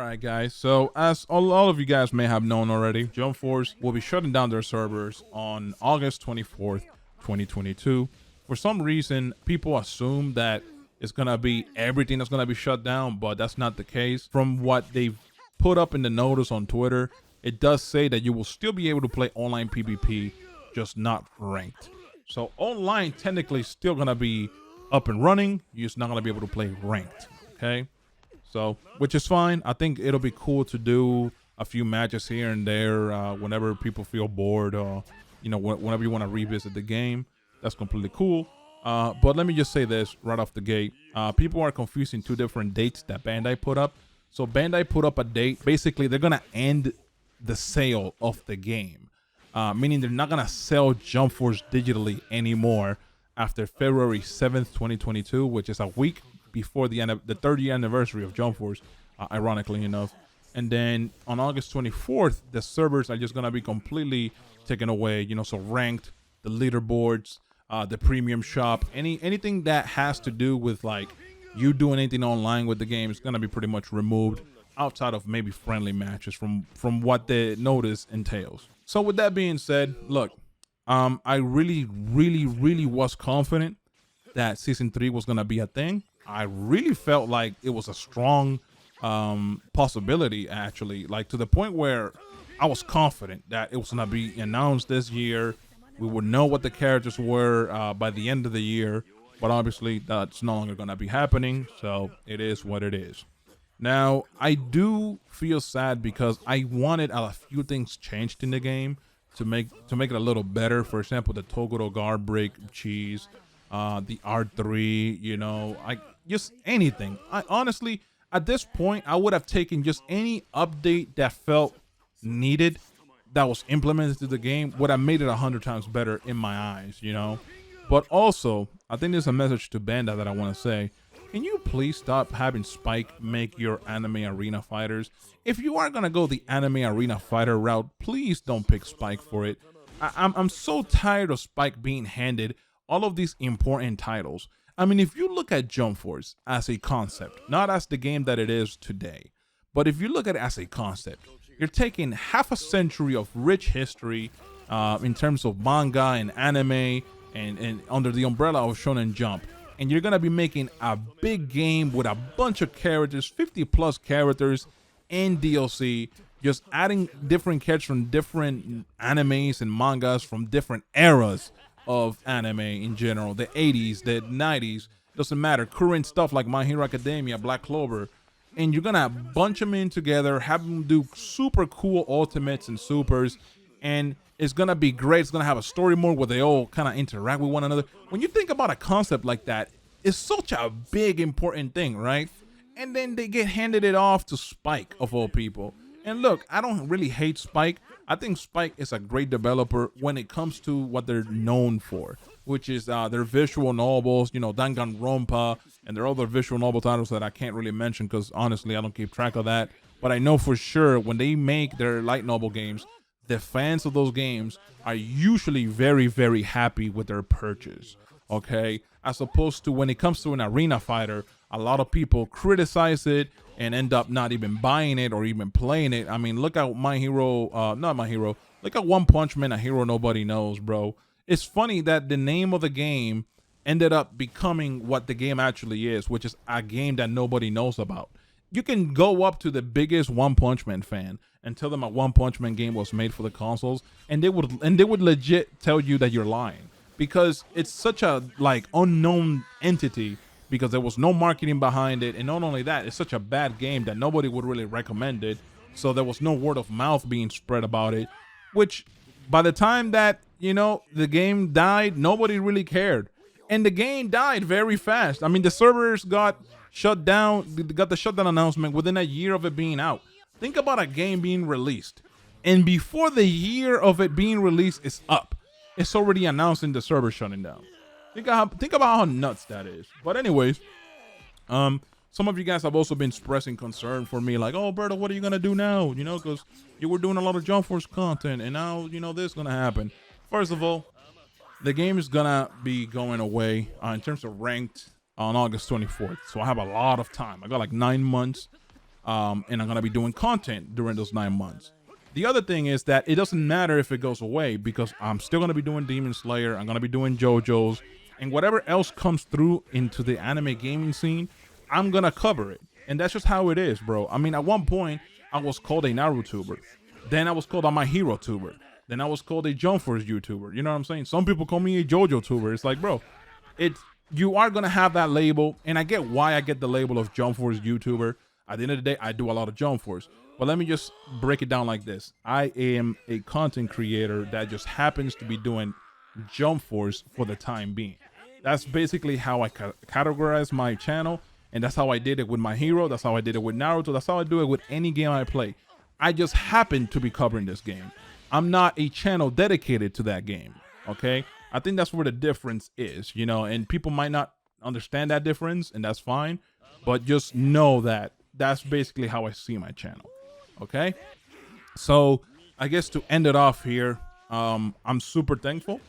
Alright guys, so as all of you guys may have known already, Jump Force will be shutting down their servers on August 24th, 2022. For some reason, people assume that it's gonna be everything that's gonna be shut down, but that's not the case. From what they've put up in the notice on Twitter, it does say that you will still be able to play online PvP, just not ranked. So online technically still gonna be up and running, you're just not gonna be able to play ranked, okay? So, which is fine. I think it'll be cool to do a few matches here and there whenever people feel bored or, you know, whenever you want to revisit the game. That's completely cool. But let me just say this right off the gate. People are confusing two different dates that Bandai put up. So Bandai put up a date. Basically, they're going to end the sale of the game, meaning they're not going to sell Jump Force digitally anymore after February 7th, 2022, which is a week before the 30th anniversary of Jump Force, ironically enough. And then on August 24th, the servers are just gonna be completely taken away. You know, so ranked, the leaderboards, the premium shop, anything that has to do with like you doing anything online with the game is gonna be pretty much removed, outside of maybe friendly matches from what the notice entails. So with that being said, look, I really was confident that season 3 was gonna be a thing. I really felt like it was a strong possibility, actually, like to the point where I was confident that it was gonna be announced this year. We would know what the characters were by the end of the year, but obviously that's no longer gonna be happening, so it is what it is. Now, I do feel sad because I wanted a few things changed in the game to make it a little better. For example, the Toguro guard break cheese, the R3, you know, just anything. I honestly, at this point, I would have taken just any update that felt needed that was implemented to the game, would have made it 100 times better in my eyes, you know. But also, I think there's a message to Bandai that I want to say. Can you please stop having Spike make your anime arena fighters? If you are gonna go the anime arena fighter route, please don't pick Spike for it. I'm so tired of Spike being handed all of these important titles. I mean, if you look at Jump Force as a concept, not as the game that it is today, but if you look at it as a concept, you're taking half a century of rich history in terms of manga and anime and under the umbrella of Shonen Jump, and you're gonna be making a big game with a bunch of characters, 50 plus characters and DLC, just adding different characters from different animes and mangas from different eras of anime in general, the 80s, the 90s, doesn't matter, current stuff like My Hero Academia, Black Clover, and you're gonna bunch them in together, have them do super cool ultimates and supers, and it's gonna be great. It's gonna have a story mode where they all kind of interact with one another. When you think about a concept like that, it's such a big important thing, right? And then they get handed it off to Spike, of all people. And look, I don't really hate Spike. I think Spike is a great developer when it comes to what they're known for, which is their visual novels, you know, Danganronpa, and their other visual novel titles that I can't really mention because honestly, I don't keep track of that. But I know for sure when they make their light novel games, the fans of those games are usually very happy with their purchase, okay? As opposed to when it comes to an arena fighter, a lot of people criticize it and end up not even buying it or even playing it. I mean, look at My Hero, not My Hero, look at One Punch Man, a hero nobody knows, bro. It's funny that the name of the game ended up becoming what the game actually is, which is a game that nobody knows about. You can go up to the biggest One Punch Man fan and tell them a One Punch Man game was made for the consoles, and they would legit tell you that you're lying, because it's such a like unknown entity, because there was no marketing behind it, and not only that, it's such a bad game that nobody would really recommend it, so there was no word of mouth being spread about it, which by the time that, you know, the game died, nobody really cared, and the game died very fast. I mean, the servers got shut down, got the shutdown announcement within a year of it being out. Think about a game being released, and before the year of it being released is up, it's already announcing the server shutting down. Think about how nuts that is. But anyways, some of you guys have also been expressing concern for me, like, oh, Berto, what are you gonna do now? You know, because you were doing a lot of Jump Force content, and now, you know, this is gonna happen. First of all, the game is gonna be going away in terms of ranked on August 24th, so I have a lot of time. I got like 9 months and I'm gonna be doing content during those 9 months. The other thing is that it doesn't matter if it goes away because I'm still gonna be doing Demon Slayer. I'm gonna be doing JoJo's and whatever else comes through into the anime gaming scene. I'm gonna cover it, and that's just how it is, bro. I mean, at one point I was called a Naruto-tuber, then I was called a My Hero tuber, then I was called a Jump Force YouTuber. You know what I'm saying? Some people call me a JoJo tuber. It's like, bro, you are gonna have that label, and I get why I get the label of Jump Force YouTuber. At the end of the day, I do a lot of Jump Force. But let me just break it down like this. I am a content creator that just happens to be doing Jump Force for the time being. That's basically how I categorize my channel, and that's how I did it with My Hero. That's how I did it with Naruto. That's how I do it with any game I play. I just happen to be covering this game. I'm not a channel dedicated to that game, okay? I think that's where the difference is, you know, and people might not understand that difference, and that's fine, but just know that that's basically how I see my channel, okay? So I guess to end it off here, I'm super thankful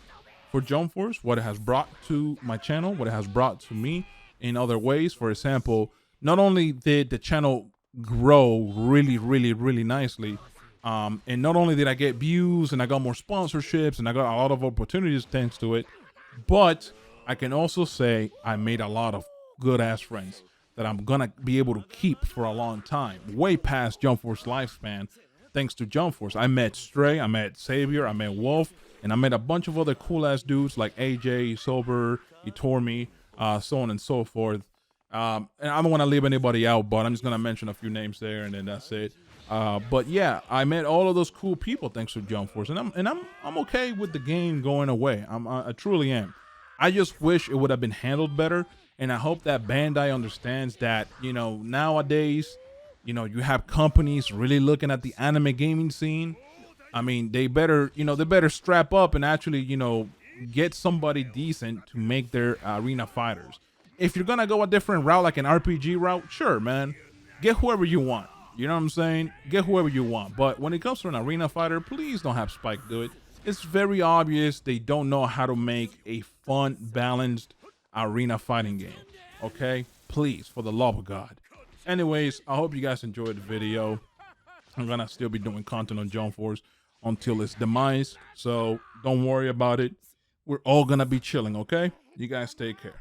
for Jump Force, what it has brought to my channel, what it has brought to me in other ways. For example, not only did the channel grow really nicely, and not only did I get views and I got more sponsorships and I got a lot of opportunities thanks to it, but I can also say I made a lot of good ass friends that I'm gonna be able to keep for a long time, way past Jump Force lifespan. Thanks to Jump Force, I met Stray, I met Savior, I met Wolf, and I met a bunch of other cool ass dudes like AJ, Sober, Itormi, so on and so forth. And I don't want to leave anybody out, but I'm just gonna mention a few names there, and then that's it. But yeah, I met all of those cool people thanks to Jump Force, and I'm okay with the game going away. I truly am. I just wish it would have been handled better, and I hope that Bandai understands that, you know, nowadays, you know, you have companies really looking at the anime gaming scene. I mean, they better strap up and actually, you know, get somebody decent to make their arena fighters. If you're gonna go a different route, like an RPG route, sure, man, get whoever you want. You know what I'm saying? Get whoever you want. But when it comes to an arena fighter, please don't have Spike do it. It's very obvious they don't know how to make a fun, balanced arena fighting game. Okay? Please, for the love of God. Anyways, I hope you guys enjoyed the video. I'm gonna still be doing content on Jump Force until its demise, so don't worry about it. We're all gonna be chilling, okay? You guys take care.